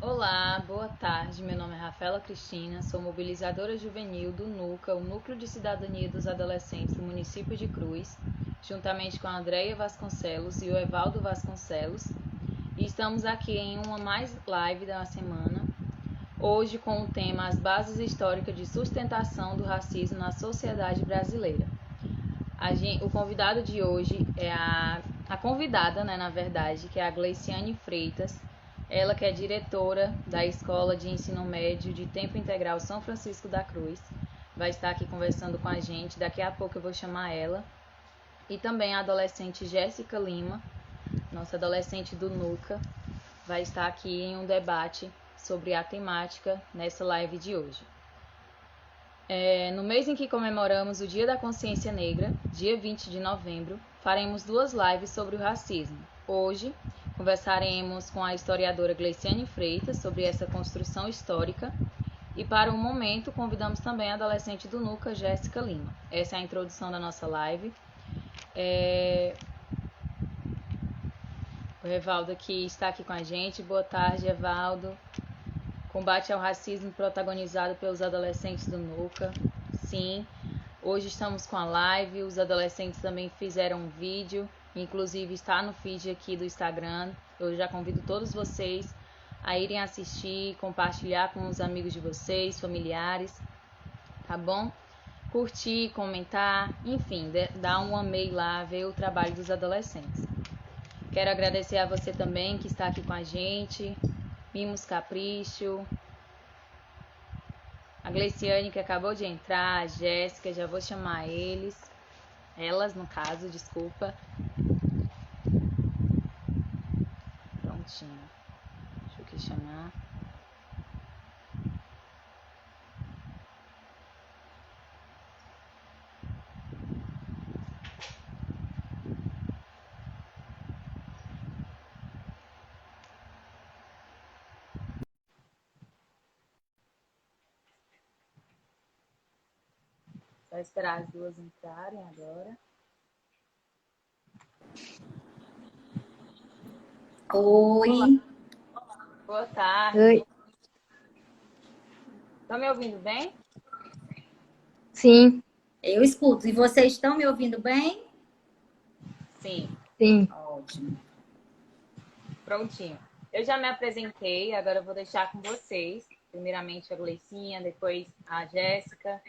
Olá, boa tarde. Meu nome é Rafaela Cristina, sou mobilizadora juvenil do NUCA, o Núcleo de Cidadania dos Adolescentes do município de Cruz, juntamente com a Andreia Vasconcelos e o Evaldo Vasconcelos. E estamos aqui em uma mais live da semana, hoje com o tema As Bases Históricas de Sustentação do Racismo na Sociedade Brasileira. O convidado de hoje é a convidada, né, na verdade, que é a Gleiciane Freitas. Ela que é diretora da Escola de Ensino Médio de Tempo Integral São Francisco da Cruz. Vai estar aqui conversando com a gente. Daqui a pouco eu vou chamar ela. E também a adolescente Jéssica Lima, nossa adolescente do NUCA, vai estar aqui em um debate sobre a temática nessa live de hoje. No mês em que comemoramos o Dia da Consciência Negra, dia 20 de novembro, faremos duas lives sobre o racismo. Hoje, conversaremos com a historiadora Gleiciane Freitas sobre essa construção histórica e, para o momento, convidamos também a adolescente do NUCA, Jéssica Lima. Essa é a introdução da nossa live. O Evaldo está aqui com a gente. Boa tarde, Evaldo. Combate ao racismo protagonizado pelos adolescentes do NUCA. Sim, hoje estamos com a live, os adolescentes também fizeram um vídeo, inclusive está no feed aqui do Instagram. Eu já convido todos vocês a irem assistir, compartilhar com os amigos de vocês, familiares, tá bom? Curtir, comentar, enfim, dar um amei lá, ver o trabalho dos adolescentes. Quero agradecer a você também que está aqui com a gente, Mimos Capricho, a Gleiciane que acabou de entrar, a Jéssica, já vou chamar elas no caso, desculpa. Prontinho. Deixa eu aqui chamar. Só esperar as duas entrarem agora. Oi. Olá. Boa tarde. Oi. Estão me ouvindo bem? Sim. Eu escuto. E vocês estão me ouvindo bem? Sim. Sim. Ótimo. Prontinho. Eu já me apresentei, agora eu vou deixar com vocês. Primeiramente a Gleicinha, depois a Jéssica,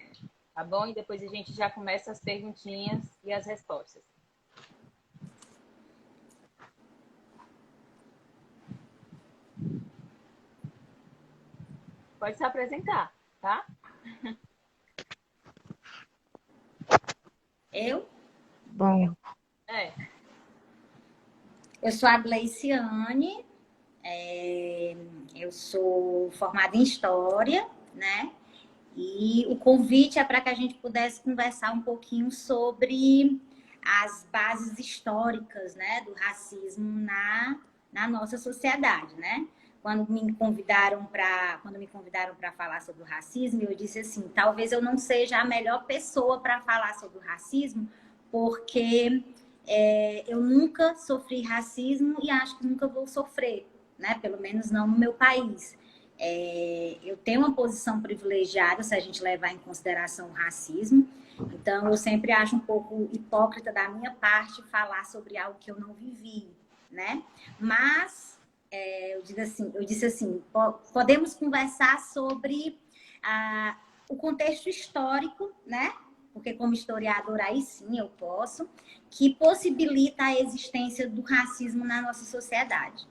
tá bom? E depois a gente já começa as perguntinhas e as respostas. Pode se apresentar, tá? Eu? Bom. Eu sou a Gleiciane, eu sou formada em História, né? E o convite é para que a gente pudesse conversar um pouquinho sobre as bases históricas, né, do racismo na nossa sociedade, né? Quando me convidaram para falar sobre o racismo, eu disse assim, talvez eu não seja a melhor pessoa para falar sobre o racismo, porque eu nunca sofri racismo e acho que nunca vou sofrer, né? Pelo menos não no meu país. Eu tenho uma posição privilegiada se a gente levar em consideração o racismo. Então, eu sempre acho um pouco hipócrita da minha parte falar sobre algo que eu não vivi, né? Mas eu disse assim, podemos conversar sobre o contexto histórico, né? Porque como historiadora aí sim eu posso, que possibilita a existência do racismo na nossa sociedade.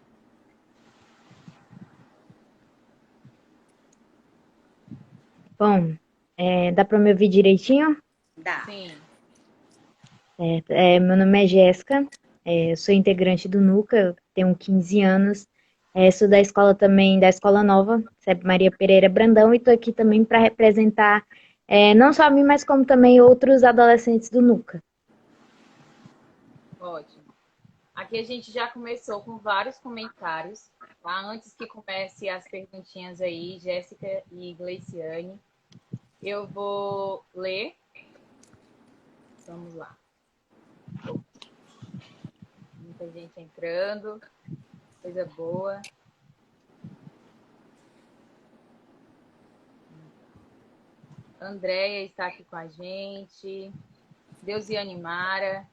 Bom, dá para me ouvir direitinho? Dá. Sim. Meu nome é Jéssica, eu sou integrante do NUCA, eu tenho 15 anos, sou da escola também, da Escola Nova, SEB Maria Pereira Brandão, e estou aqui também para representar não só a mim, mas como também outros adolescentes do NUCA. Ótimo. Aqui a gente já começou com vários comentários, tá? Antes que comece as perguntinhas aí, Jéssica e Gleiciane, eu vou ler. Vamos lá. Muita gente entrando, coisa boa. Andréia está aqui com a gente. Deusiane Mara.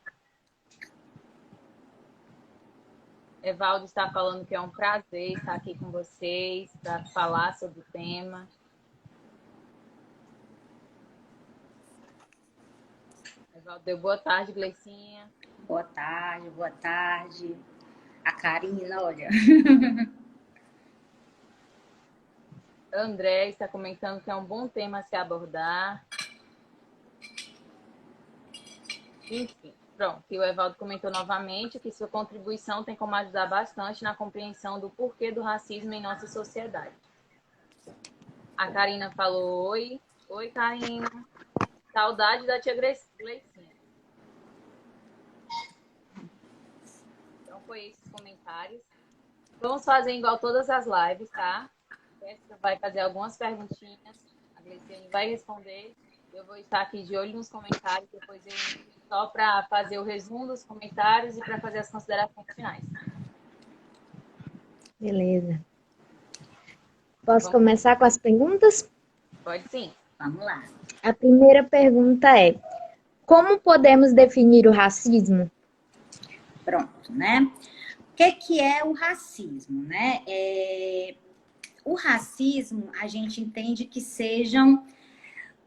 Evaldo está falando que é um prazer estar aqui com vocês para falar sobre o tema. Evaldo deu boa tarde, Gleicinha. Boa tarde, boa tarde. A Karina, olha. André está comentando que é um bom tema a se abordar. Enfim, pronto. E o Evaldo comentou novamente que sua contribuição tem como ajudar bastante na compreensão do porquê do racismo em nossa sociedade. A Karina falou oi. Oi, Karina. Saudade da tia Gleicinha. Então, foi esses comentários. Vamos fazer igual todas as lives, tá? A Jéssica vai fazer algumas perguntinhas. A Gleiciane vai responder. Eu vou estar aqui de olho nos comentários. Depois eu entro só para fazer o resumo dos comentários e para fazer as considerações finais. Beleza. Posso começar com as perguntas? Pode sim. Vamos lá. A primeira pergunta é: como podemos definir o racismo? Pronto, né? O que é o racismo, né? O racismo, a gente entende que sejam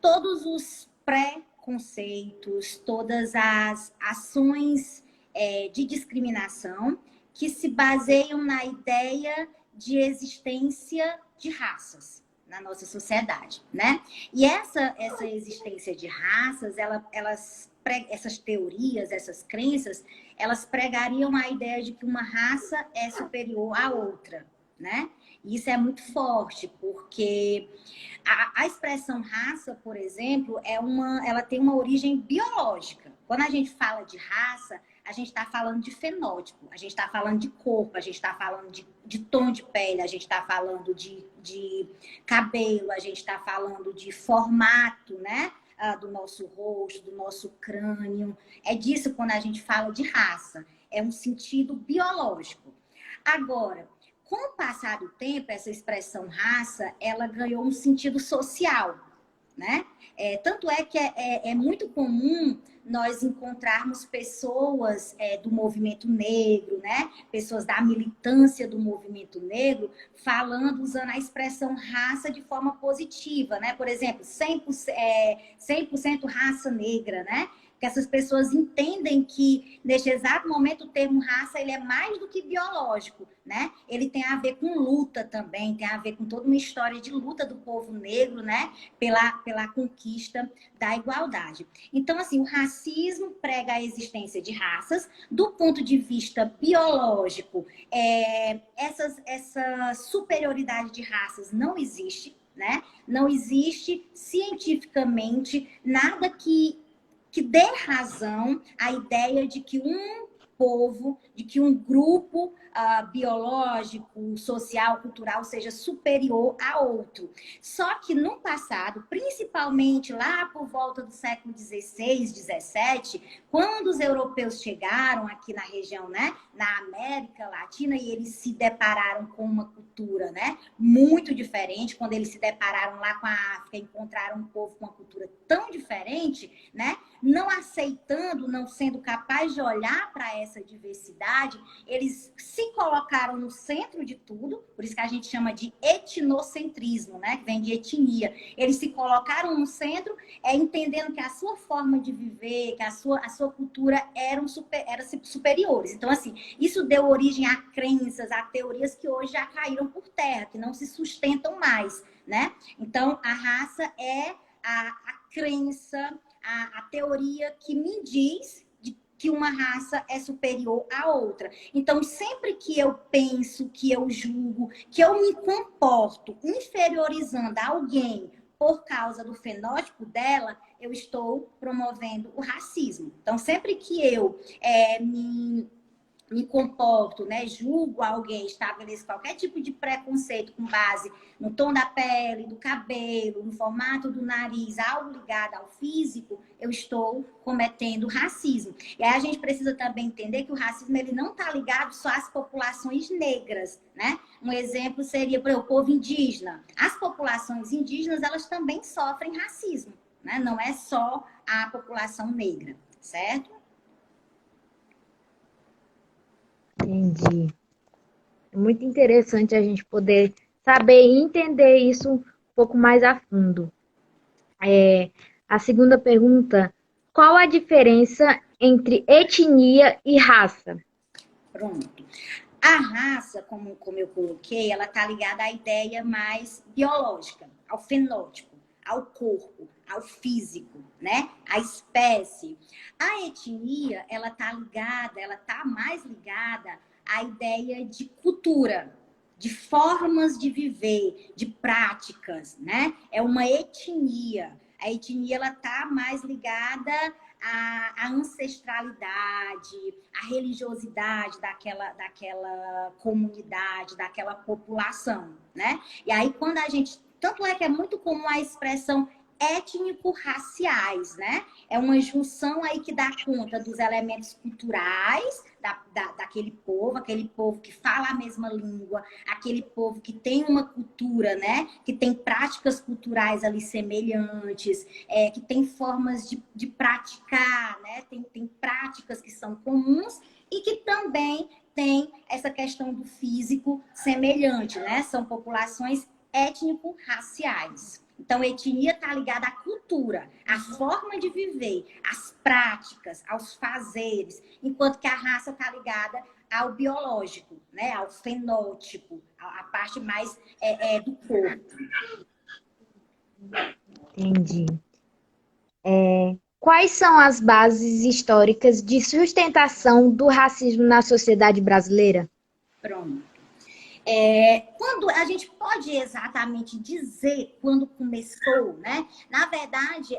todos os preconceitos, todas as ações de discriminação que se baseiam na ideia de existência de raças na nossa sociedade, né? E essa existência de raças, essas teorias, essas crenças, elas pregariam a ideia de que uma raça é superior à outra, né? E isso é muito forte, porque a expressão raça, por exemplo, ela tem uma origem biológica. Quando a gente fala de raça, a gente está falando de fenótipo, a gente está falando de corpo, a gente está falando de tom de pele, a gente está falando de cabelo, a gente está falando de formato, né? Do nosso rosto, do nosso crânio. É disso quando a gente fala de raça. É um sentido biológico. Agora, com o passar do tempo, essa expressão raça, ela ganhou um sentido social, né? Tanto é que é muito comum nós encontrarmos pessoas do movimento negro, né? Pessoas da militância do movimento negro usando a expressão raça de forma positiva, né? Por exemplo, 100% raça negra, né? Que essas pessoas entendem que, neste exato momento, o termo raça ele é mais do que biológico, né? Ele tem a ver com luta também, tem a ver com toda uma história de luta do povo negro, né? Pela conquista da igualdade. Então, assim, o racismo prega a existência de raças. Do ponto de vista biológico, essa superioridade de raças não existe, né? Não existe cientificamente nada que dê razão à ideia de que um povo, de que um grupo biológico, social, cultural seja superior a outro. Só que no passado, principalmente lá por volta do século XVI, XVII, quando os europeus chegaram aqui na região, né, na América Latina, e eles se depararam com uma cultura, né, muito diferente, quando eles se depararam lá com a África, encontraram um povo com uma cultura tão diferente, né, não aceitando, não sendo capaz de olhar para essa diversidade, eles se colocaram no centro de tudo, por isso que a gente chama de etnocentrismo, né? Que vem de etnia. Eles se colocaram no centro, entendendo que a sua forma de viver, que a sua cultura eram superiores. Então, assim, isso deu origem a crenças, a teorias que hoje já caíram por terra, que não se sustentam mais, né? Então, a raça é a crença, a teoria que me diz que uma raça é superior à outra. Então, sempre que eu penso, que eu julgo, que eu me comporto inferiorizando alguém por causa do fenótipo dela, eu estou promovendo o racismo. Então, sempre que eu me comporto, né, julgo alguém, estabeleço qualquer tipo de preconceito com base no tom da pele, do cabelo, no formato do nariz, algo ligado ao físico, eu estou cometendo racismo. E aí a gente precisa também entender que o racismo ele não está ligado só às populações negras, né? Um exemplo seria, por exemplo, o povo indígena. As populações indígenas, elas também sofrem racismo, né? Não é só a população negra, certo? Entendi. É muito interessante a gente poder saber e entender isso um pouco mais a fundo. A segunda pergunta, qual a diferença entre etnia e raça? Pronto. A raça, como eu coloquei, ela está ligada à ideia mais biológica, ao fenótipo, ao corpo, ao físico, né? À espécie. A etnia, ela está mais ligada à ideia de cultura, de formas de viver, de práticas, né? É uma etnia. A etnia, ela está mais ligada à ancestralidade, à religiosidade daquela comunidade, daquela população, né? E aí, quando a gente... Tanto é que é muito comum a expressão étnico-raciais, né? É uma junção aí que dá conta dos elementos culturais daquele povo que fala a mesma língua, aquele povo que tem uma cultura, né? Que tem práticas culturais ali semelhantes, que tem formas de praticar, né? Tem práticas que são comuns e que também tem essa questão do físico semelhante, né? São populações étnico-raciais. Então, a etnia está ligada à cultura, à forma de viver, às práticas, aos fazeres, enquanto que a raça está ligada ao biológico, né? Ao fenótipo, à parte mais do corpo. Entendi. Quais são as bases históricas de sustentação do racismo na sociedade brasileira? Pronto. Quando a gente pode exatamente dizer quando começou, né? Na verdade,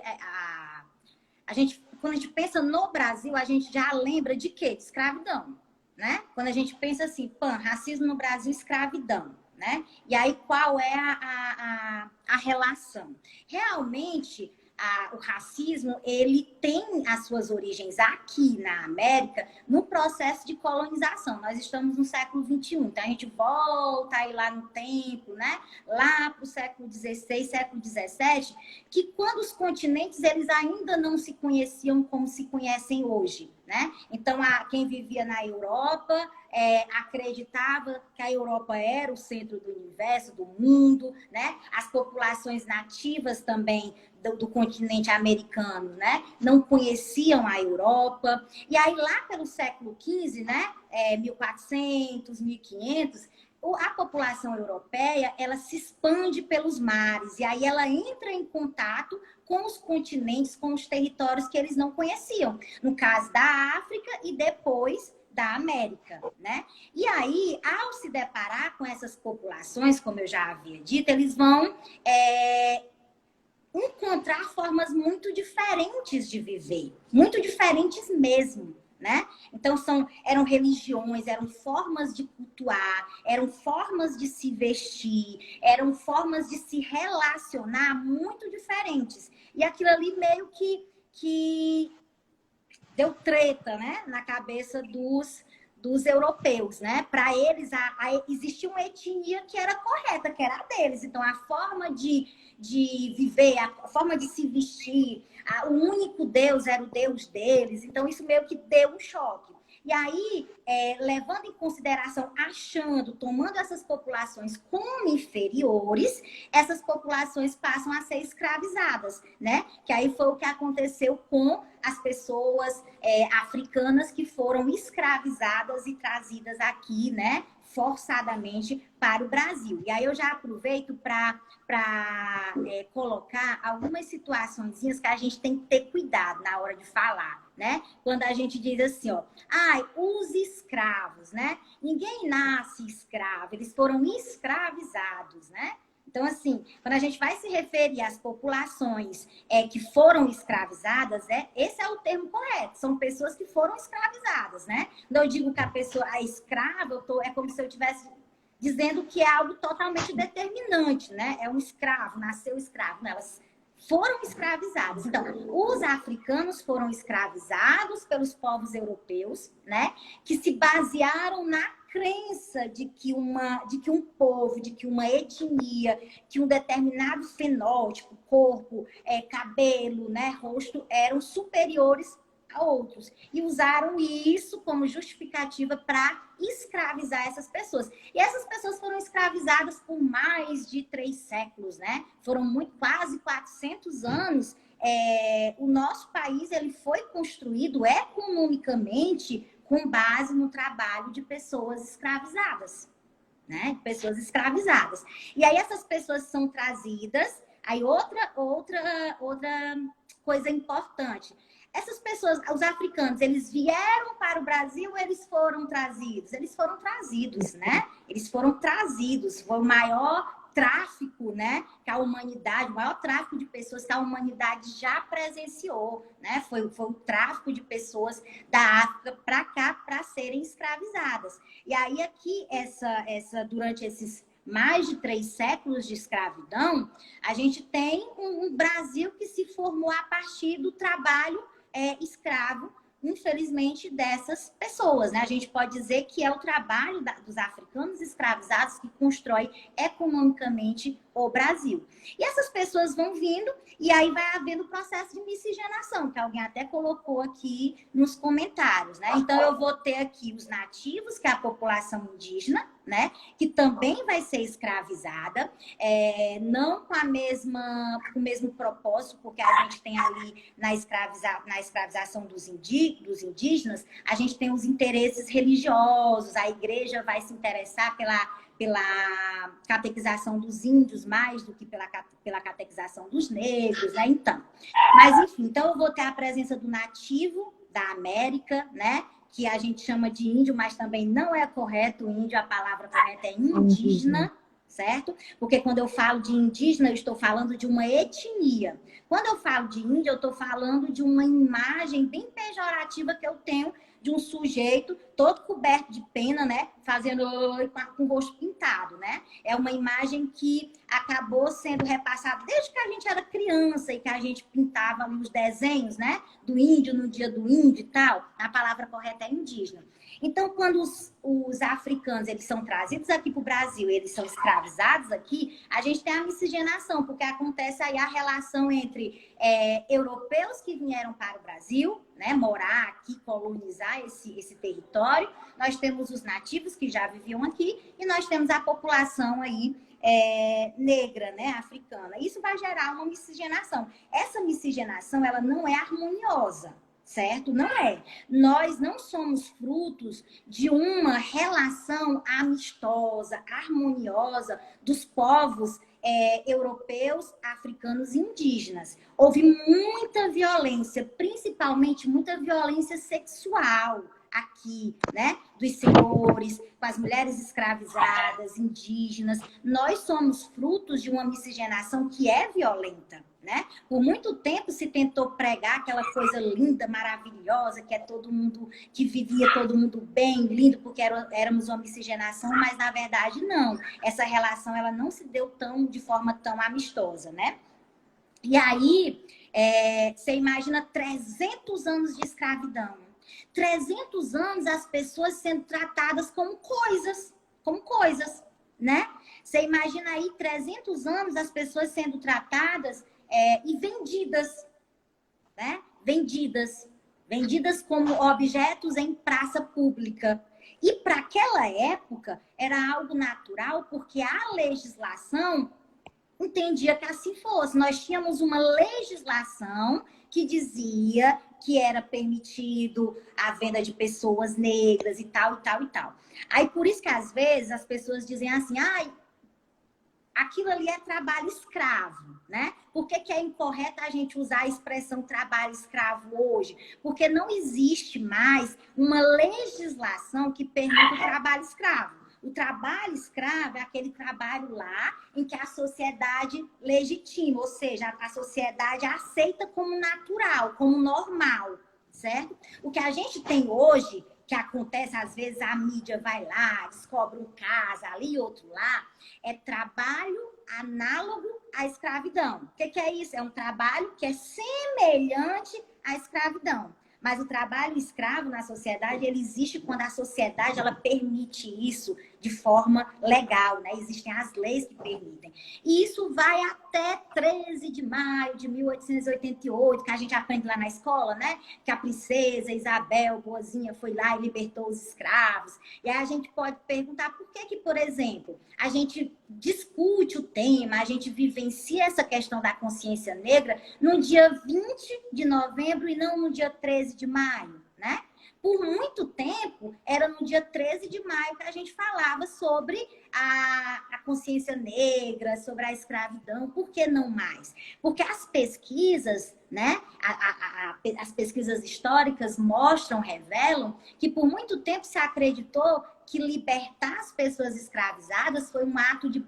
quando a gente pensa no Brasil, a gente já lembra de quê? De escravidão, né? Quando a gente pensa assim, racismo no Brasil, escravidão, né? E aí, qual é a relação? Realmente, o racismo, ele tem as suas origens aqui na América no processo de colonização. Nós estamos no século XXI, então a gente volta aí lá no tempo, né? Lá para o século XVI, século XVII, que quando os continentes eles ainda não se conheciam como se conhecem hoje, né? Então, quem vivia na Europa acreditava que a Europa era o centro do universo, do mundo, né? As populações nativas também do continente americano, né? Não conheciam a Europa. E aí, lá pelo século XV, né? 1400, 1500, a população europeia, ela se expande pelos mares. E aí, ela entra em contato com os continentes, com os territórios que eles não conheciam. No caso da África e depois da América, né? E aí, ao se deparar com essas populações, como eu já havia dito, eles vão encontrar formas muito diferentes de viver, muito diferentes mesmo, né? Então, eram religiões, eram formas de cultuar, eram formas de se vestir, eram formas de se relacionar muito diferentes. E aquilo ali meio que deu treta, né? Na cabeça dos europeus, né? Para eles, existia uma etnia que era correta, que era a deles. Então, a forma de viver, a forma de se vestir, o único Deus era o Deus deles. Então, isso meio que deu um choque. E aí, levando em consideração, tomando essas populações como inferiores, essas populações passam a ser escravizadas, né? Que aí foi o que aconteceu com as pessoas africanas que foram escravizadas e trazidas aqui, né? Forçadamente para o Brasil. E aí eu já aproveito para colocar algumas situações que a gente tem que ter cuidado na hora de falar, né? Quando a gente diz assim, ó, os escravos, né? Ninguém nasce escravo, eles foram escravizados, né? Então, assim, quando a gente vai se referir às populações que foram escravizadas, esse é o termo correto. São pessoas que foram escravizadas, né? Quando eu digo que a pessoa é escrava, é como se eu estivesse dizendo que é algo totalmente determinante, né? É um escravo, nasceu escravo. Não, elas foram escravizadas. Então, os africanos foram escravizados pelos povos europeus, né? Que se basearam na crença de que um povo, de que uma etnia, que um determinado fenótipo, corpo, cabelo, né, rosto, eram superiores a outros. E usaram isso como justificativa para escravizar essas pessoas. E essas pessoas foram escravizadas por mais de 3 séculos, né? Foram quase 400 anos. O nosso país ele foi construído economicamente com base no trabalho de pessoas escravizadas, né? Pessoas escravizadas. E aí essas pessoas são trazidas. Aí outra coisa importante. Essas pessoas, os africanos, eles vieram para o Brasil ou eles foram trazidos? Eles foram trazidos, né? Eles foram trazidos. Foi o maior tráfico, né, que a humanidade, o maior tráfico de pessoas que a humanidade já presenciou, né? Foi o tráfico de pessoas da África para cá para serem escravizadas. E aí aqui durante esses mais de 3 séculos de escravidão, a gente tem um Brasil que se formou a partir do trabalho escravo, infelizmente, dessas pessoas, né? A gente pode dizer que é o trabalho dos africanos escravizados que constrói economicamente o Brasil. E essas pessoas vão vindo e aí vai havendo o processo de miscigenação, que alguém até colocou aqui nos comentários, né? Então, eu vou ter aqui os nativos, que é a população indígena, né? Que também vai ser escravizada, não com o mesmo propósito, porque a gente tem ali na escravização dos indígenas, a gente tem os interesses religiosos, a igreja vai se interessar pela catequização dos índios mais do que pela catequização dos negros, né? Então, mas enfim, então eu vou ter a presença do nativo da América, né? Que a gente chama de índio, mas também não é correto índio, a palavra correta é indígena, certo? Porque quando eu falo de indígena, eu estou falando de uma etnia. Quando eu falo de índio, eu estou falando de uma imagem bem pejorativa que eu tenho de um sujeito todo coberto de pena, né? Fazendo com o rosto pintado, né? É uma imagem que acabou sendo repassada desde que a gente era criança e que a gente pintava ali os desenhos, né? Do índio no dia do índio e tal. A palavra correta é indígena. Então, quando os africanos eles são trazidos aqui para o Brasil, eles são escravizados aqui, a gente tem a miscigenação, porque acontece aí a relação entre europeus que vieram para o Brasil, né, morar aqui, colonizar esse território. Nós temos os nativos que já viviam aqui e nós temos a população aí negra, né, africana. Isso vai gerar uma miscigenação. Essa miscigenação, ela não é harmoniosa. Certo? Não é. Nós não somos frutos de uma relação amistosa, harmoniosa dos povos europeus, africanos e indígenas. Houve muita violência, principalmente muita violência sexual aqui, né? Dos senhores, com as mulheres escravizadas, indígenas. Nós somos frutos de uma miscigenação que é violenta. Né? Por muito tempo se tentou pregar aquela coisa linda, maravilhosa, que é todo mundo, que vivia todo mundo bem, lindo, porque éramos uma miscigenação, mas na verdade não. Essa relação ela não se deu de forma tão amistosa, né? E aí, você imagina 300 anos de escravidão. 300 anos as pessoas sendo tratadas como coisas, né? Você imagina aí 300 anos as pessoas sendo tratadas e vendidas, né? Vendidas como objetos em praça pública. E para aquela época era algo natural, porque a legislação entendia que assim fosse. Nós tínhamos uma legislação que dizia que era permitido a venda de pessoas negras e tal, e tal, e tal. Aí por isso que às vezes as pessoas dizem assim, aquilo ali é trabalho escravo, né? Por que é incorreto a gente usar a expressão trabalho escravo hoje? Porque não existe mais uma legislação que permita o trabalho escravo. O trabalho escravo é aquele trabalho lá em que a sociedade legitima, ou seja, a sociedade aceita como natural, como normal, certo? O que a gente tem hoje, que acontece, às vezes a mídia vai lá, descobre um caso ali e outro lá, é trabalho análogo à escravidão. O que é isso? É um trabalho que é semelhante à escravidão. Mas o trabalho escravo na sociedade, ele existe quando a sociedade ela permite isso de forma legal, né? Existem as leis que permitem. E isso vai até 13 de maio de 1888, que a gente aprende lá na escola, né? Que a princesa Isabel Boazinha foi lá e libertou os escravos. E aí a gente pode perguntar por que, por exemplo, a gente discute o tema, a gente vivencia essa questão da consciência negra no dia 20 de novembro e não no dia 13 de maio, né? Por muito tempo, era no dia 13 de maio que a gente falava sobre a consciência negra, sobre a escravidão. Por que não mais? Porque as pesquisas, né? As pesquisas históricas mostram, revelam, que por muito tempo se acreditou que libertar as pessoas escravizadas foi um ato de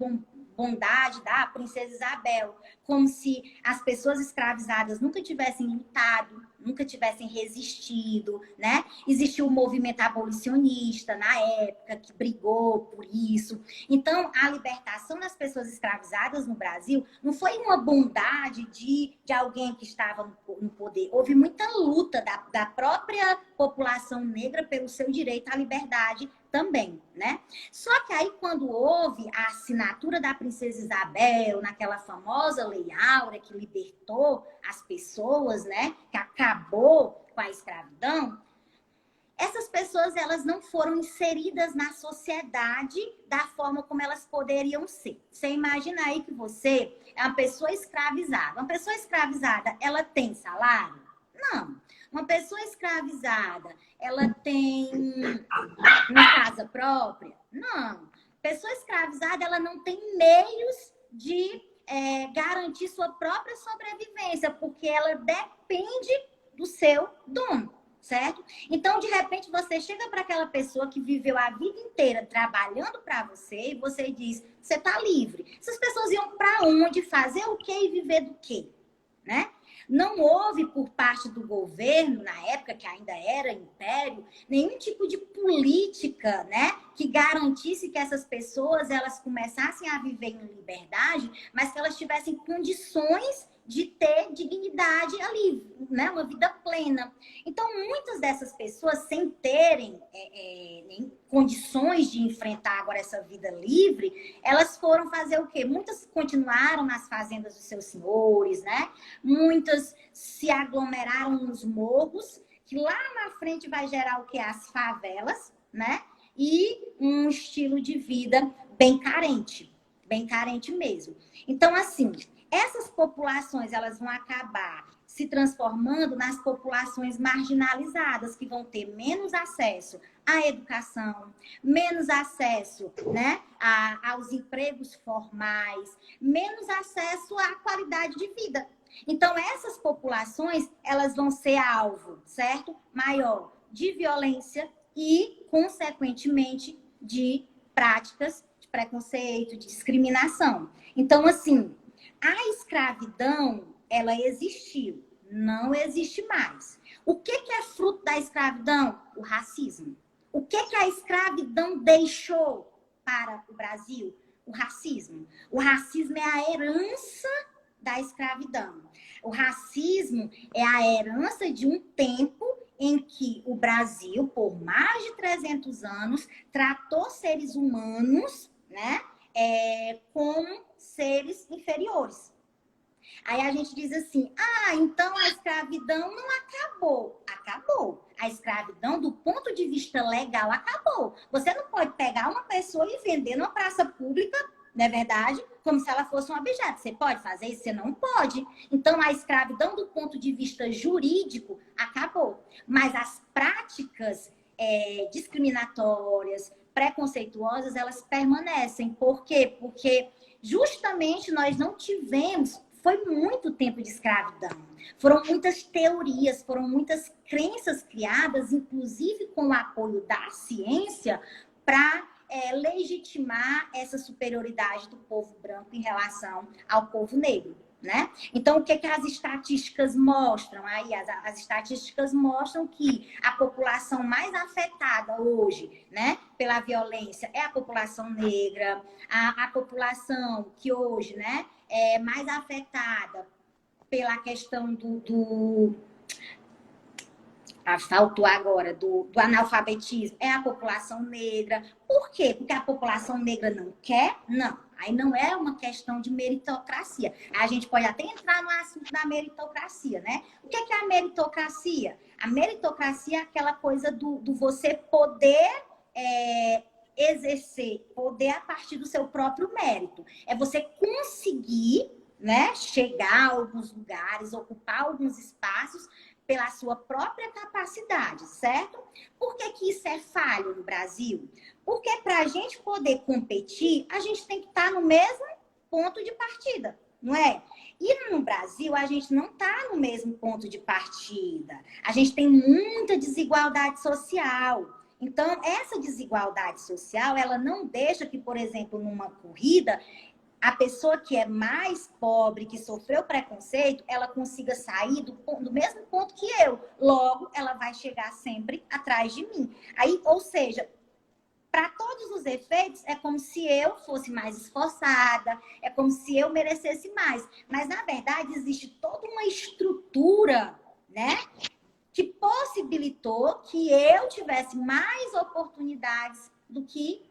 bondade da princesa Isabel, como se as pessoas escravizadas nunca tivessem lutado, nunca tivessem resistido, né? Existiu um movimento abolicionista na época que brigou por isso. Então, a libertação das pessoas escravizadas no Brasil não foi uma bondade de alguém que estava no poder. Houve muita luta da própria população negra pelo seu direito à liberdade também, né? Só que aí, quando houve a assinatura da princesa Isabel, naquela famosa Lei Áurea que libertou as pessoas, né? Que acabou com a escravidão, essas pessoas elas não foram inseridas na sociedade da forma como elas poderiam ser. Você imagina aí que você é uma pessoa escravizada. Uma pessoa escravizada, ela tem salário? Não. Uma pessoa escravizada, ela tem uma casa própria? Não. Pessoa escravizada, ela não tem meios de garantir sua própria sobrevivência, porque ela depende do seu dono, certo? Então, de repente, você chega para aquela pessoa que viveu a vida inteira trabalhando para você e você diz, você está livre. Essas pessoas iam para onde, fazer o quê e viver do quê, né? Não houve por parte do governo, na época que ainda era império, nenhum tipo de política, né, que garantisse que essas pessoas elas começassem a viver em liberdade, mas que elas tivessem condições de ter dignidade ali, né, uma vida plena. Então, muitas dessas pessoas, sem terem condições de enfrentar agora essa vida livre, elas foram fazer o quê? Muitas continuaram nas fazendas dos seus senhores, né? Muitas se aglomeraram nos morros, que lá na frente vai gerar o quê? As favelas, né? E um estilo de vida bem carente mesmo. Então, assim, essas populações elas vão acabar se transformando nas populações marginalizadas, que vão ter menos acesso à educação, menos acesso, né, aos empregos formais, menos acesso à qualidade de vida. Então, essas populações elas vão ser alvo, certo? Maior de violência e, consequentemente, de práticas de preconceito, de discriminação. Então, assim, a escravidão, ela existiu, não existe mais. O que é fruto da escravidão? O racismo. O que a escravidão deixou para o Brasil? O racismo. O racismo é a herança da escravidão. O racismo é a herança de um tempo em que o Brasil, por mais de 300 anos, tratou seres humanos, né, como seres inferiores. Aí a gente diz assim, então a escravidão não acabou. Acabou. A escravidão, do ponto de vista legal, acabou. Você não pode pegar uma pessoa e vender numa praça pública, não é verdade? Como se ela fosse um objeto. Você pode fazer isso? Você não pode. Então, a escravidão, do ponto de vista jurídico, acabou. Mas as práticas discriminatórias, preconceituosas, elas permanecem. Por quê? Porque justamente nós não tivemos, foi muito tempo de escravidão. Foram muitas teorias, foram muitas crenças criadas, inclusive com o apoio da ciência, para legitimar essa superioridade do povo branco em relação ao povo negro, né? Então, o que as estatísticas mostram? Aí, as estatísticas mostram que a população mais afetada hoje, né, pela violência é a população negra, a população que hoje, né, é mais afetada pela questão faltou agora, do analfabetismo, é a população negra. Por quê? Porque a população negra não quer? Não. Aí não é uma questão de meritocracia. A gente pode até entrar no assunto da meritocracia, né? O que é a meritocracia? A meritocracia é aquela coisa do você poder exercer poder a partir do seu próprio mérito. É você conseguir, né, chegar a alguns lugares, ocupar alguns espaços pela sua própria capacidade, certo? Por que isso é falho no Brasil? Porque para a gente poder competir, a gente tem que estar no mesmo ponto de partida, não é? E no Brasil, a gente não está no mesmo ponto de partida. A gente tem muita desigualdade social. Então, essa desigualdade social, ela não deixa que, por exemplo, numa corrida, a pessoa que é mais pobre, que sofreu preconceito, ela consiga sair do mesmo ponto que eu. Logo, ela vai chegar sempre atrás de mim. Aí, ou seja, para todos os efeitos, é como se eu fosse mais esforçada, é como se eu merecesse mais. Mas, na verdade, existe toda uma estrutura, né, que possibilitou que eu tivesse mais oportunidades do que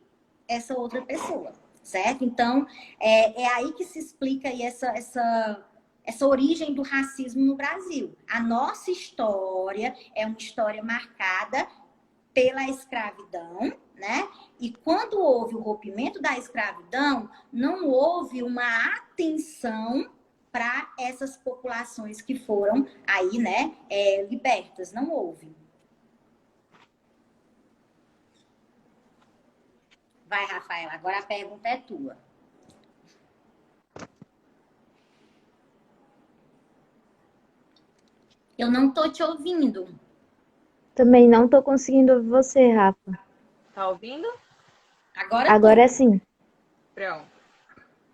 essa outra pessoa. Certo? Então, é aí que se explica aí essa origem do racismo no Brasil. A nossa história é uma história marcada pela escravidão, né? E quando houve o rompimento da escravidão, não houve uma atenção para essas populações que foram aí, né, libertas. Não houve. Vai, Rafaela, agora a pergunta é tua. Eu não tô te ouvindo. Também não tô conseguindo ouvir você, Rafa. Tá ouvindo? Agora sim. Pronto.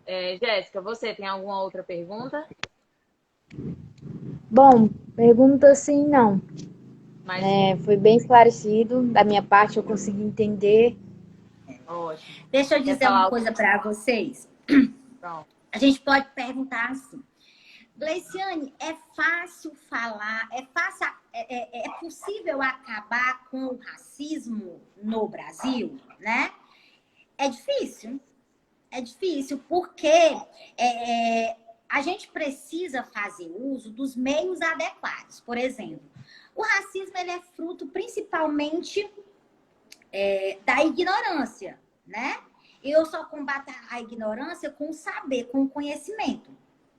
Jéssica, você tem alguma outra pergunta? Bom, pergunta sim, não. Mas... foi bem esclarecido. Da minha parte, eu consegui entender. Ótimo. Deixa eu dizer uma coisa para vocês. Pronto. A gente pode perguntar assim. Gleiciane, é fácil falar, é possível acabar com o racismo no Brasil, né? É difícil porque a gente precisa fazer uso dos meios adequados. Por exemplo, o racismo ele é fruto principalmente da ignorância, né? Eu só combato a ignorância com o saber, com o conhecimento,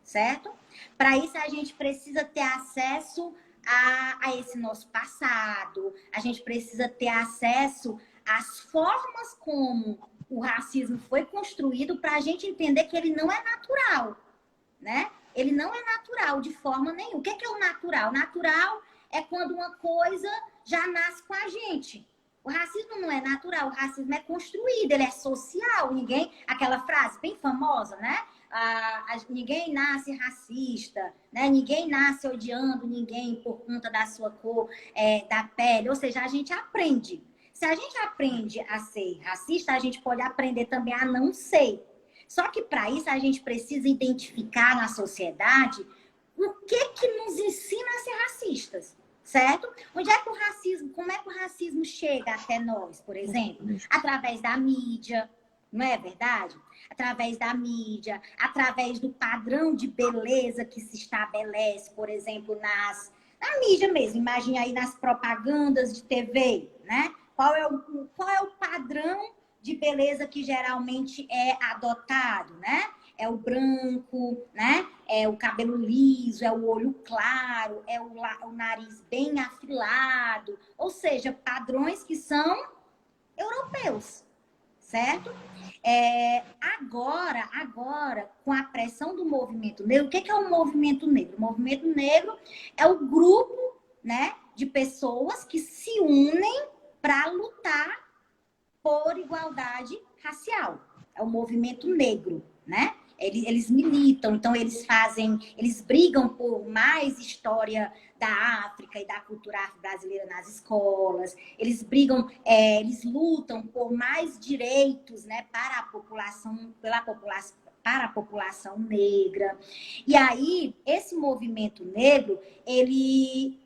certo? Para isso, a gente precisa ter acesso a esse nosso passado, a gente precisa ter acesso às formas como o racismo foi construído para a gente entender que ele não é natural, né? Ele não é natural de forma nenhuma. O que é o natural? Natural é quando uma coisa já nasce com a gente. O racismo não é natural, o racismo é construído, ele é social. Aquela frase bem famosa, né? Ninguém nasce racista, né? Ninguém nasce odiando ninguém por conta da sua cor, da pele. Ou seja, a gente aprende. Se a gente aprende a ser racista, a gente pode aprender também a não ser. Só que para isso a gente precisa identificar na sociedade o que nos ensina a ser racistas. Certo? Onde é que o racismo, como é que o racismo chega até nós, por exemplo? Através da mídia, não é verdade? Através da mídia, através do padrão de beleza que se estabelece, por exemplo, na mídia mesmo. Imagine aí nas propagandas de TV, né? Qual é o padrão de beleza que geralmente é adotado, né? É o branco, né? É o cabelo liso, é o olho claro, é o nariz bem afilado. Ou seja, padrões que são europeus, certo? Agora, com a pressão do movimento negro, o que é o movimento negro? O movimento negro é o grupo, né, de pessoas que se unem para lutar por igualdade racial. É o movimento negro, né? Eles militam, então eles brigam por mais história da África e da cultura afro-brasileira nas escolas, eles brigam, eles lutam por mais direitos, né, para a população, para a população negra. E aí, esse movimento negro, ele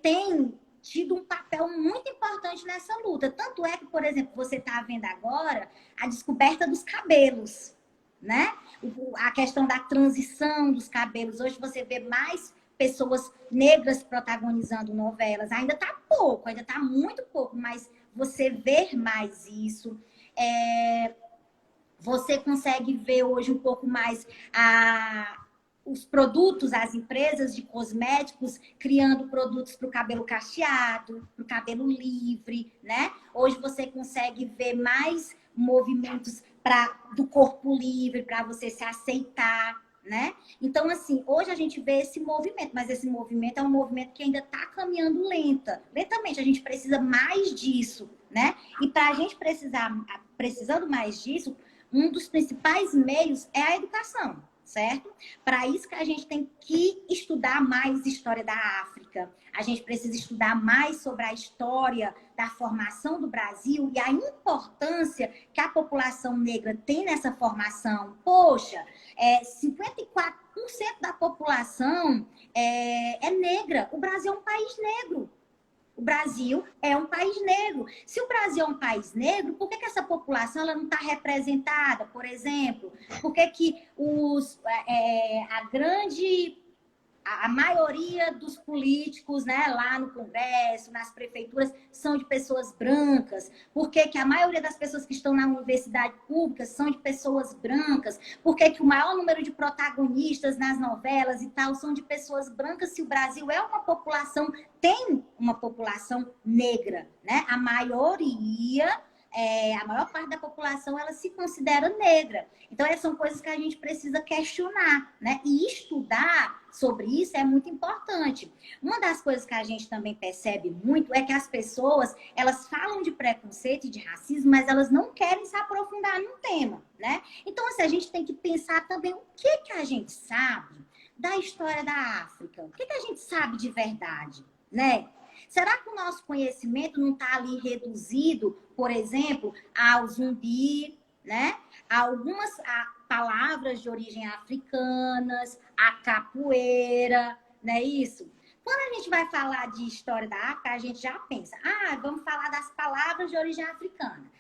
tem tido um papel muito importante nessa luta. Tanto é que, por exemplo, você está vendo agora a descoberta dos cabelos, né? A questão da transição dos cabelos. Hoje você vê mais pessoas negras protagonizando novelas. Ainda está pouco, ainda está muito pouco, mas você vê mais isso. Você consegue ver hoje um pouco mais os produtos, as empresas de cosméticos criando produtos para o cabelo cacheado, para o cabelo livre, né? Hoje você consegue ver mais movimentos do corpo livre, para você se aceitar, né? Então, assim, hoje a gente vê esse movimento, mas esse movimento é um movimento que ainda está caminhando lentamente. A gente precisa mais disso, né? E para a gente precisando mais disso, um dos principais meios é a educação, certo? Para isso que a gente tem que estudar mais história da África. A gente precisa estudar mais sobre a história da formação do Brasil e a importância que a população negra tem nessa formação. Poxa, 54% da população é negra. O Brasil é um país negro. O Brasil é um país negro. Se o Brasil é um país negro, por que essa população ela não está representada, por exemplo? Por que a maioria dos políticos, né, lá no Congresso, nas prefeituras, são de pessoas brancas? Por que a maioria das pessoas que estão na universidade pública são de pessoas brancas? Por que o maior número de protagonistas nas novelas e tal são de pessoas brancas, se o Brasil é uma população, tem uma população negra, né? A maior parte da população, ela se considera negra. Então, essas são coisas que a gente precisa questionar, né? E estudar sobre isso é muito importante. Uma das coisas que a gente também percebe muito é que as pessoas, elas falam de preconceito e de racismo, mas elas não querem se aprofundar no tema, né? Então, assim, a gente tem que pensar também o que a gente sabe da história da África. O que a gente sabe de verdade, né? Será que o nosso conhecimento não está ali reduzido, por exemplo, ao zumbi, né? A algumas palavras de origem africanas, a capoeira, não é isso? Quando a gente vai falar de história da África, a gente já pensa, vamos falar das palavras de origem africana.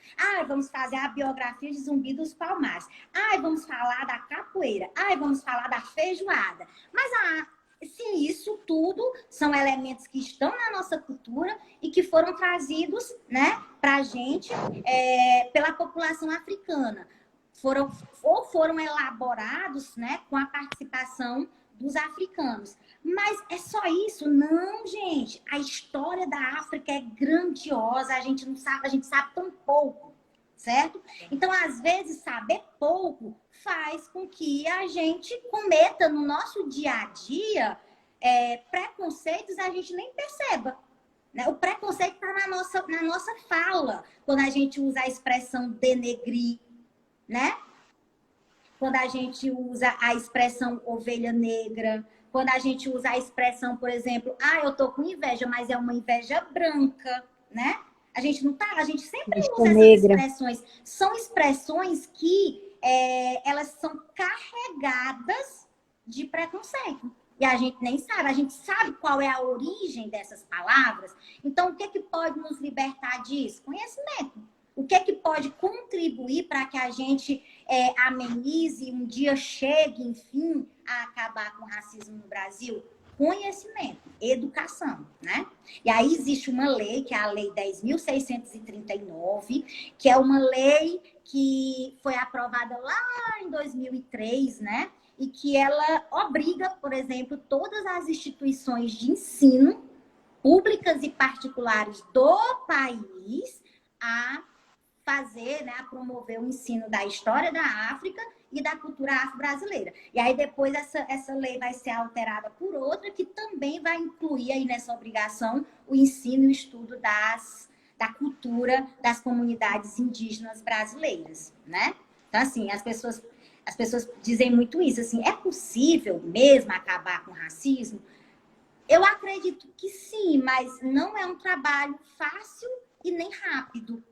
Vamos fazer a biografia de Zumbi dos Palmares. Vamos falar da capoeira. Vamos falar da feijoada. Mas sim, isso tudo são elementos que estão na nossa cultura e que foram trazidos, né, para a gente pela população africana. Foram elaborados, né, com a participação dos africanos. Mas é só isso? Não, gente. A história da África é grandiosa. A gente não sabe, a gente sabe tão pouco, certo? Então, às vezes, saber pouco faz com que a gente cometa no nosso dia a dia preconceitos a gente nem perceba. Né? O preconceito está na nossa fala, quando a gente usa a expressão denegrir, né? Quando a gente usa a expressão ovelha negra, quando a gente usa a expressão, por exemplo, eu tô com inveja, mas é uma inveja branca, né? A gente sempre usa essas expressões. São expressões que elas são carregadas de preconceito. E a gente nem sabe. A gente sabe qual é a origem dessas palavras. Então, o que pode nos libertar disso? Conhecimento. O que pode contribuir para que a gente amenize, um dia chegue, enfim, a acabar com o racismo no Brasil? Conhecimento, educação, né? E aí existe uma lei, que é a Lei 10.639, que é uma lei que foi aprovada lá em 2003, né? E que ela obriga, por exemplo, todas as instituições de ensino, públicas e particulares do país, a fazer, né, a promover o ensino da história da África e da cultura afro-brasileira. E aí depois essa lei vai ser alterada por outra que também vai incluir aí nessa obrigação o ensino e o estudo da cultura das comunidades indígenas brasileiras, né? Então, assim, as pessoas dizem muito isso, assim, é possível mesmo acabar com o racismo? Eu acredito que sim, mas não é um trabalho fácil e nem rápido,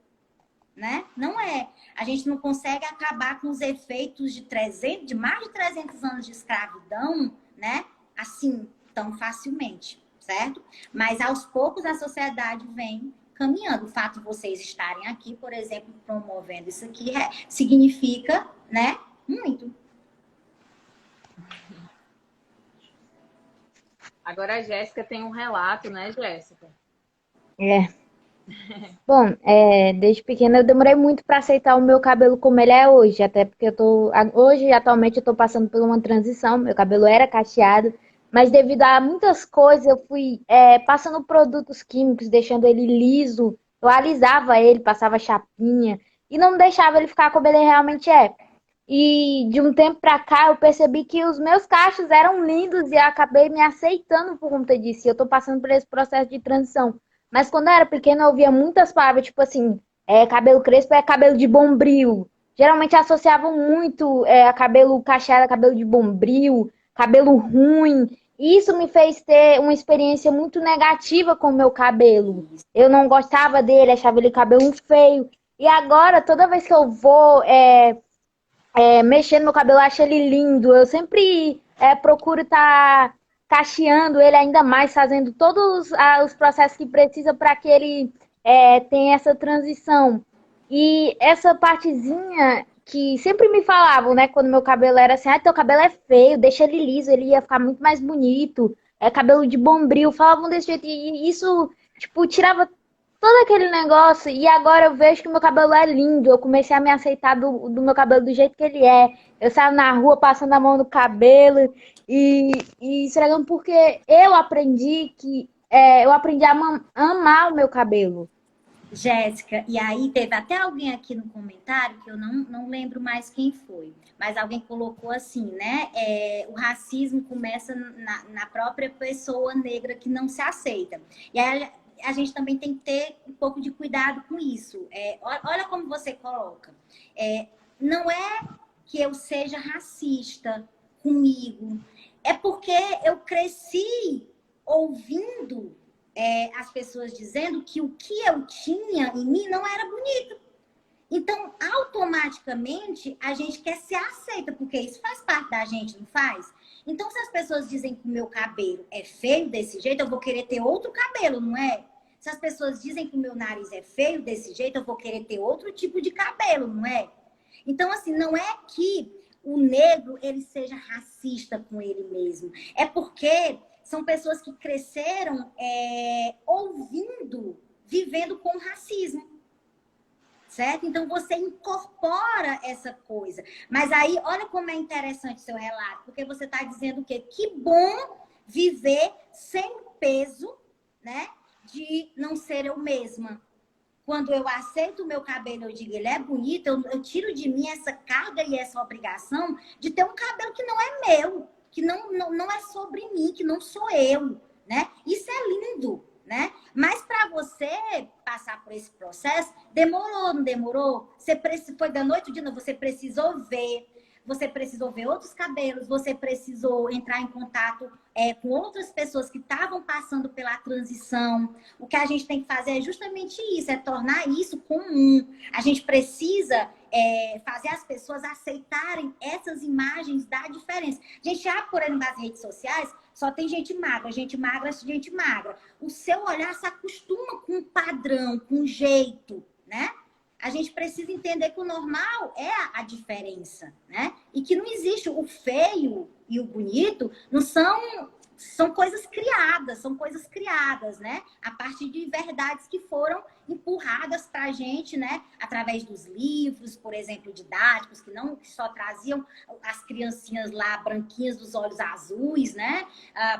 né? Não é. A gente não consegue acabar com os efeitos de mais de 300 anos de escravidão, né? Assim, tão facilmente, certo? Mas aos poucos a sociedade vem caminhando. O fato de vocês estarem aqui, por exemplo, promovendo isso aqui, significa, né? Muito. Agora a Jéssica tem um relato, né, Jéssica? Bom, desde pequena eu demorei muito para aceitar o meu cabelo como ele é hoje, até porque hoje, atualmente, eu tô passando por uma transição, meu cabelo era cacheado, mas devido a muitas coisas, eu fui passando produtos químicos, deixando ele liso, eu alisava ele, passava chapinha, e não deixava ele ficar como ele realmente é. E de um tempo pra cá eu percebi que os meus cachos eram lindos e eu acabei me aceitando por conta disso. E eu tô passando por esse processo de transição. Mas quando eu era pequena eu ouvia muitas palavras, tipo assim, cabelo crespo é cabelo de bombril. Geralmente associavam muito a cabelo cacheado, a cabelo de bombril, cabelo ruim. E isso me fez ter uma experiência muito negativa com o meu cabelo. Eu não gostava dele, achava ele cabelo feio. E agora, toda vez que eu vou mexendo no meu cabelo, eu acho ele lindo. Eu sempre procuro estar cacheando ele ainda mais, fazendo todos os processos que precisa para que ele tenha essa transição. E essa partezinha que sempre me falavam, né, quando meu cabelo era assim, teu cabelo é feio, deixa ele liso, ele ia ficar muito mais bonito. É cabelo de bombril, falavam desse jeito. E isso, tipo, tirava todo aquele negócio, e agora eu vejo que meu cabelo é lindo. Eu comecei a me aceitar do meu cabelo do jeito que ele é. Eu saio na rua passando a mão no cabelo e esfregando, porque eu aprendi a amar o meu cabelo. Jéssica, e aí teve até alguém aqui no comentário, que eu não lembro mais quem foi, mas alguém colocou assim, né? O racismo começa na própria pessoa negra que não se aceita. E aí a gente também tem que ter um pouco de cuidado com isso. Olha como você coloca. Não é que eu seja racista comigo, é porque eu cresci ouvindo as pessoas dizendo que o que eu tinha em mim não era bonito. Então, automaticamente, a gente quer ser aceita, porque isso faz parte da gente, não faz? Então, se as pessoas dizem que o meu cabelo é feio desse jeito, eu vou querer ter outro cabelo, não é? Se as pessoas dizem que o meu nariz é feio desse jeito, eu vou querer ter outro tipo de cabelo, não é? Então, assim, não é que o negro ele seja racista com ele mesmo. É porque são pessoas que cresceram ouvindo, vivendo com racismo. Certo? Então, você incorpora essa coisa. Mas aí, olha como é interessante o seu relato, porque você está dizendo o quê? Que bom viver sem peso, né? De não ser eu mesma. Quando eu aceito o meu cabelo, eu digo, ele é bonito, eu tiro de mim essa carga e essa obrigação de ter um cabelo que não é meu, que não é sobre mim, que não sou eu, né? Isso é lindo, né? Mas para você passar por esse processo, demorou, não demorou? Foi da noite ao dia, você precisou ver outros cabelos, você precisou entrar em contato com outras pessoas que estavam passando pela transição. O que a gente tem que fazer é justamente isso, é tornar isso comum. A gente precisa fazer as pessoas aceitarem essas imagens da diferença. A gente já, por exemplo, nas redes sociais, só tem gente magra, gente magra, gente magra. O seu olhar se acostuma com um padrão, com um jeito, né? A gente precisa entender que o normal é a diferença, né? E que não existe o feio e o bonito, não são coisas criadas, né? A partir de verdades que foram empurradas para a gente, né? Através dos livros, por exemplo, didáticos, que só traziam as criancinhas lá branquinhas dos olhos azuis, né?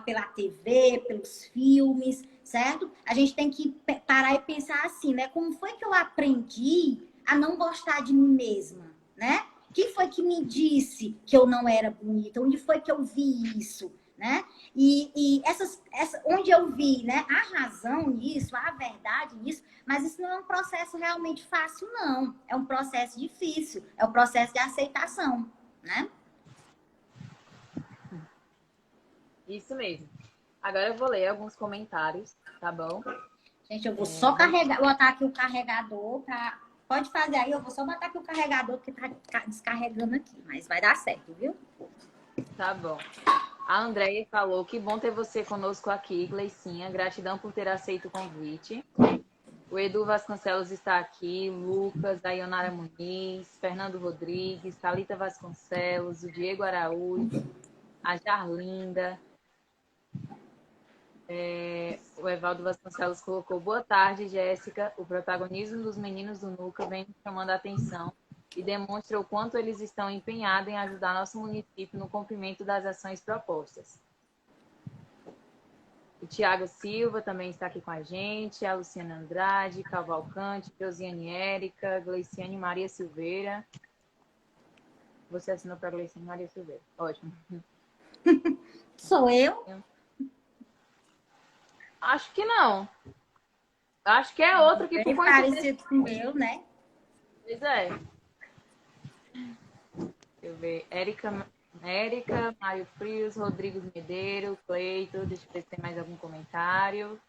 Pela TV, pelos filmes, certo? A gente tem que parar e pensar assim, né? Como foi que eu aprendi a não gostar de mim mesma, né? Quem foi que me disse que eu não era bonita? Onde foi que eu vi isso? né? Onde eu vi, né, a razão nisso, a verdade nisso, mas isso não é um processo realmente fácil, não. É um processo difícil, é o processo de aceitação, né? Isso mesmo. Agora eu vou ler alguns comentários, tá bom? Gente, eu vou só botar aqui o carregador pra... Pode fazer aí, eu vou só botar aqui o carregador, porque tá descarregando aqui, mas vai dar certo, viu? Tá bom. A Andréia falou, que bom ter você conosco aqui, Gleicinha. Gratidão por ter aceito o convite. O Edu Vasconcelos está aqui, Lucas, a Ionara Muniz, Fernando Rodrigues, Thalita Vasconcelos, o Diego Araújo, a Jarlinda. O Evaldo Vasconcelos colocou, boa tarde, Jéssica. O protagonismo dos meninos do Nuca vem chamando a atenção e demonstra o quanto eles estão empenhados em ajudar nosso município no cumprimento das ações propostas. O Tiago Silva também está aqui com a gente, a Luciana Andrade, Cavalcante, Josiane Érica, Gleiciane Maria Silveira. Você assinou para Gleiciane Maria Silveira. Ótimo. Sou eu? Acho que não. Acho que é outro que bem por parecido com o meu, né? Pois é. Deixa eu ver. Érica, Mário Frios, Rodrigues Medeiro, Cleito. Deixa eu ver se tem mais algum comentário.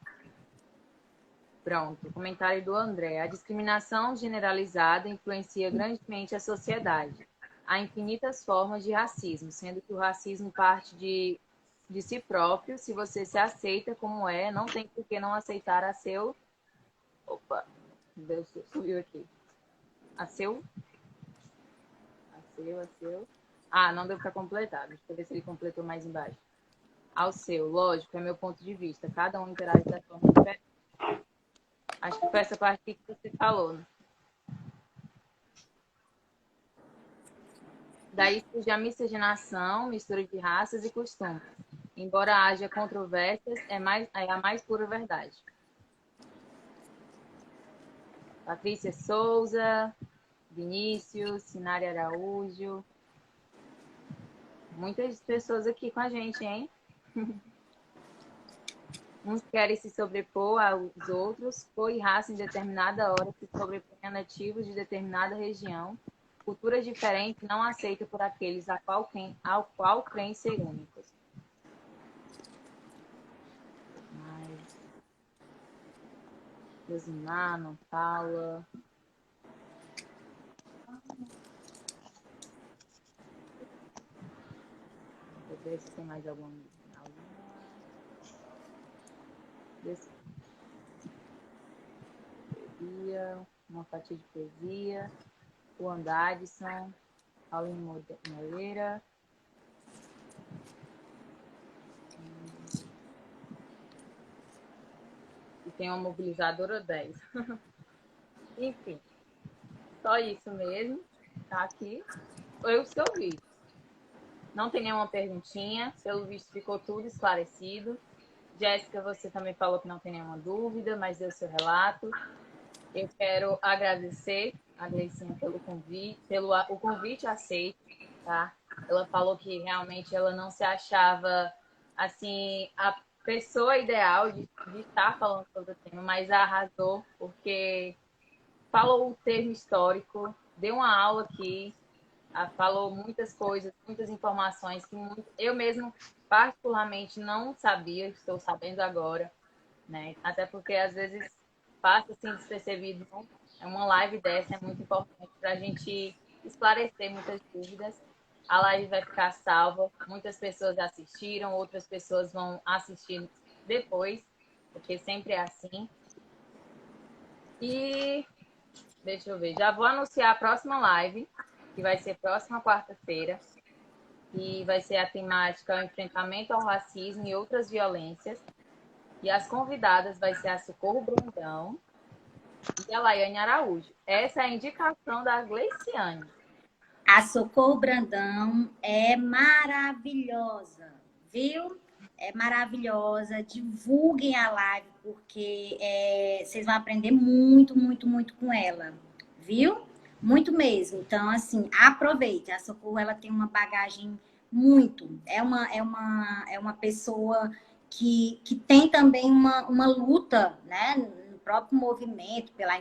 Pronto. Comentário do André. A discriminação generalizada influencia grandemente a sociedade. Há infinitas formas de racismo, sendo que o racismo parte de si próprio. Se você se aceita como é, não tem por que não aceitar a seu... Opa, Deus, subiu aqui. A seu... Ah, não deu para completar. Deixa eu ver se ele completou mais embaixo. Ao seu, lógico, é meu ponto de vista. Cada um interage da forma diferente. Acho que foi essa parte que você falou, né? Daí surge a miscigenação, mistura de raças e costumes. Embora haja controvérsias, é a mais pura verdade. Patrícia Souza, Vinícius, Sinari Araújo. Muitas pessoas aqui com a gente, hein? Uns querem se sobrepor aos outros, cor e raça em determinada hora se sobrepõem a nativos de determinada região. Culturas diferentes não aceitas por aqueles ao qual creem ser únicos. Mas... Josimar, não fala... Deixa eu ver se tem mais alguma. Poesia, uma fatia de poesia. O Andadson, Paulinho Moreira. E tem uma mobilizadora 10. Enfim, só isso mesmo. Tá aqui. Foi o seu vídeo. Não tem nenhuma perguntinha. Pelo visto, ficou tudo esclarecido. Jéssica, você também falou que não tem nenhuma dúvida, mas deu seu relato. Eu quero agradecer a Gleicinha pelo convite, o convite aceito, tá? Ela falou que realmente ela não se achava, assim, a pessoa ideal de estar falando sobre o tema, mas arrasou, porque falou o termo histórico, deu uma aula aqui, falou muitas coisas, muitas informações que eu mesmo particularmente não sabia, estou sabendo agora, né? Até porque às vezes passa assim despercebido. Uma live dessa é muito importante para a gente esclarecer muitas dúvidas. A live vai ficar salva, muitas pessoas assistiram, outras pessoas vão assistir depois, porque sempre é assim. E deixa eu ver, já vou anunciar a próxima live, que vai ser próxima quarta-feira, e vai ser a temática o enfrentamento ao racismo e outras violências. E as convidadas vai ser a Socorro Brandão e a Laiane Araújo. Essa é a indicação da Gleiciane. A Socorro Brandão é maravilhosa, viu? É maravilhosa. Divulguem a live, porque vocês vão aprender muito, muito, muito com ela, viu? Muito mesmo. Então, assim, aproveite. A Socorro, ela tem uma bagagem muito. É uma pessoa que tem também uma luta, né, no próprio movimento pela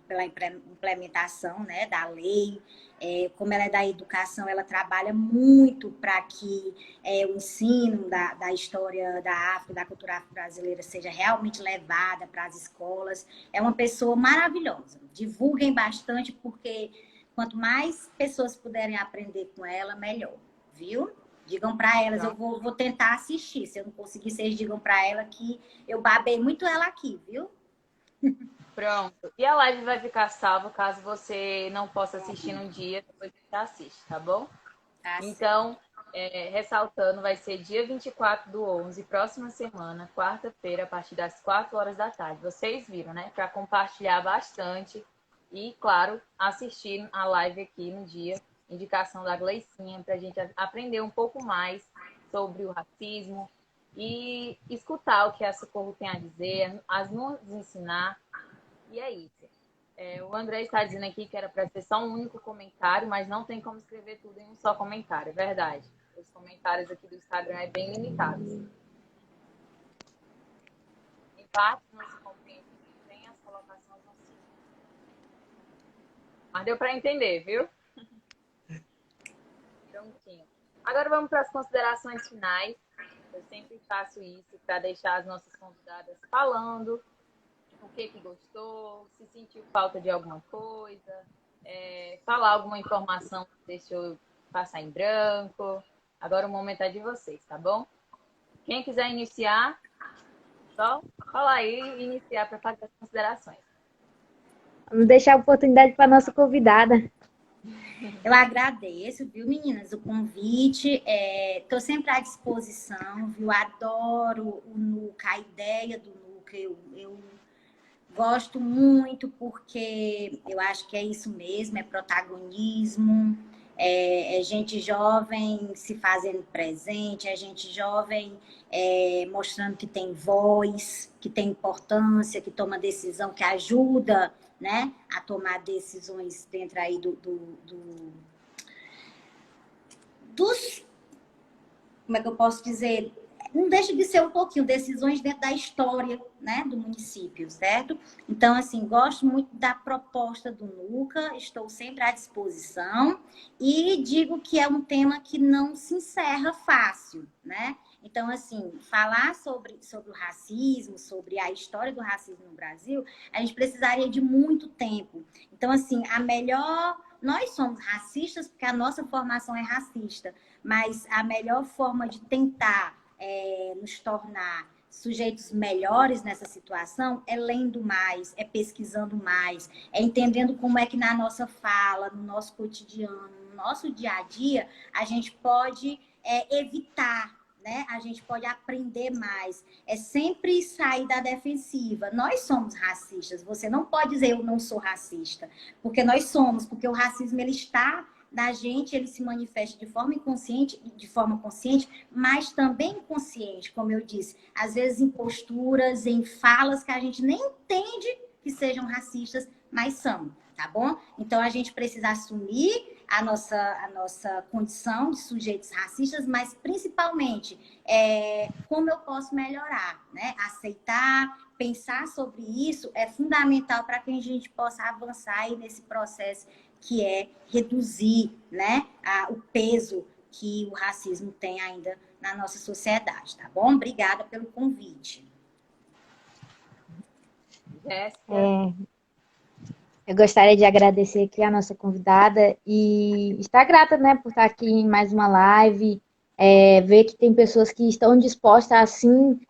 pela implementação, né, da lei. Como ela é da educação, ela trabalha muito para que o ensino da história da África, da cultura afro-brasileira seja realmente levada para as escolas. É uma pessoa maravilhosa. Divulguem bastante, porque quanto mais pessoas puderem aprender com ela, melhor, viu? Digam para elas, eu vou tentar assistir. Se eu não conseguir, vocês digam para ela que eu babei muito ela aqui, viu? Pronto. E a live vai ficar salva caso você não possa assistir num dia, depois você assiste, tá bom? Tá certo. Então, ressaltando, vai ser dia 24/11, próxima semana, quarta-feira, a partir das 4 horas da tarde. Vocês viram, né? Para compartilhar bastante e, claro, assistir a live aqui no dia, indicação da Gleicinha, para a gente aprender um pouco mais sobre o racismo e escutar o que a Socorro tem a dizer, as nos ensinar. E é isso. O André está dizendo aqui que era para ser só um único comentário, mas não tem como escrever tudo em um só comentário, é verdade. Os comentários aqui do Instagram é bem limitados. Em parte não se compreende bem as colocações no sítio. Mas deu para entender, viu? Prontinho. Agora vamos para as considerações finais. Eu sempre faço isso para deixar as nossas convidadas falando o que gostou, se sentiu falta de alguma coisa, falar alguma informação que deixou passar em branco. Agora o momento é de vocês, tá bom? Quem quiser iniciar, só falar aí e iniciar para fazer as considerações. Vamos deixar a oportunidade para nossa convidada. Eu agradeço, viu, meninas, o convite. Estou sempre à disposição, viu? Adoro o Nuca, a ideia do Nuca. Eu gosto muito porque eu acho que é isso mesmo, é protagonismo, é gente jovem se fazendo presente, é gente jovem mostrando que tem voz, que tem importância, que toma decisão, que ajuda, né, a tomar decisões dentro aí dos, como é que eu posso dizer? Não deixa de ser um pouquinho decisões dentro da história, né, do município, certo? Então, assim, gosto muito da proposta do Nuca, estou sempre à disposição e digo que é um tema que não se encerra fácil, né? Então, assim, falar sobre o racismo, sobre a história do racismo no Brasil, a gente precisaria de muito tempo. Então, assim, nós somos racistas porque a nossa formação é racista, mas a melhor forma de tentar nos tornar sujeitos melhores nessa situação é lendo mais, é pesquisando mais, é entendendo como é que na nossa fala, no nosso cotidiano, no nosso dia a dia, a gente pode evitar, né? A gente pode aprender mais. É sempre sair da defensiva. Nós somos racistas. Você não pode dizer eu não sou racista, porque nós somos, porque o racismo ele está da gente, ele se manifesta de forma consciente, mas também inconsciente, como eu disse, às vezes em posturas, em falas que a gente nem entende que sejam racistas, mas são, tá bom? Então a gente precisa assumir a nossa condição de sujeitos racistas, mas principalmente como eu posso melhorar, né? Aceitar, pensar sobre isso é fundamental para que a gente possa avançar aí nesse processo que é reduzir, né, o peso que o racismo tem ainda na nossa sociedade, tá bom? Obrigada pelo convite. Eu gostaria de agradecer aqui a nossa convidada e estar grata, né, por estar aqui em mais uma live, ver que tem pessoas que estão dispostas, assim,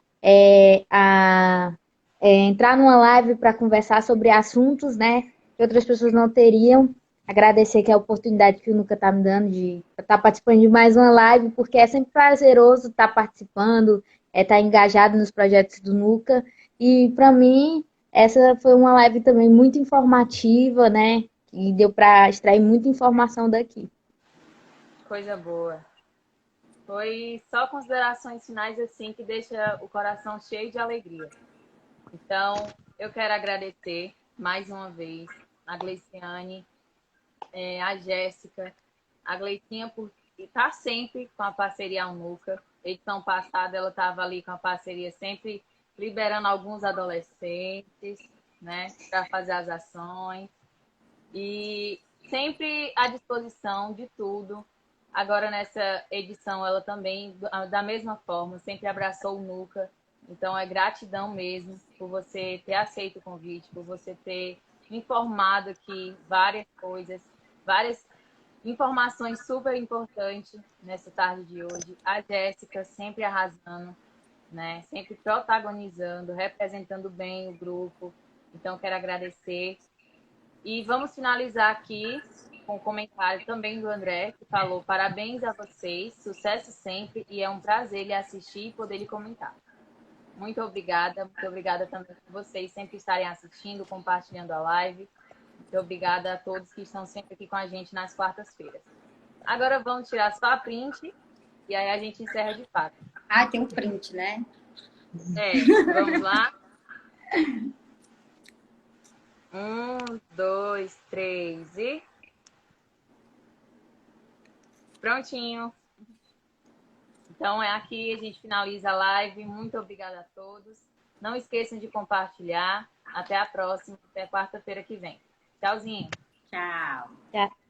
a entrar numa live para conversar sobre assuntos, né, que outras pessoas não teriam. Agradecer aqui a oportunidade que o Nuca está me dando de estar participando de mais uma live, porque é sempre prazeroso estar participando, estar engajado nos projetos do Nuca. E, para mim, essa foi uma live também muito informativa, né? E deu para extrair muita informação daqui. Coisa boa. Foi só considerações finais assim que deixa o coração cheio de alegria. Então, eu quero agradecer mais uma vez a Gleiciane, a Jéssica, a Gleicinha por está sempre com a parceria Unuca. Edição passada ela estava ali com a parceria sempre liberando alguns adolescentes, né, para fazer as ações. E sempre à disposição de tudo. Agora, nessa edição, ela também, da mesma forma, sempre abraçou o Nuca. Então, é gratidão mesmo por você ter aceito o convite, por você ter informado aqui várias coisas, várias informações super importantes nessa tarde de hoje. A Jéssica sempre arrasando, né? Sempre protagonizando, representando bem o grupo. Então, quero agradecer. E vamos finalizar aqui com um comentário também do André, que falou: parabéns a vocês, sucesso sempre, e é um prazer lhe assistir e poder lhe comentar. Muito obrigada também por vocês sempre estarem assistindo, compartilhando a live. Muito obrigada a todos que estão sempre aqui com a gente nas quartas-feiras. Agora vamos tirar só a print e aí a gente encerra de fato. Ah, tem um print, né? Vamos lá. 1, 2, 3 e... Prontinho. Então, aqui a gente finaliza a live. Muito obrigada a todos. Não esqueçam de compartilhar. Até a próxima, até quarta-feira que vem. Tchauzinho. Tchau. Tchau.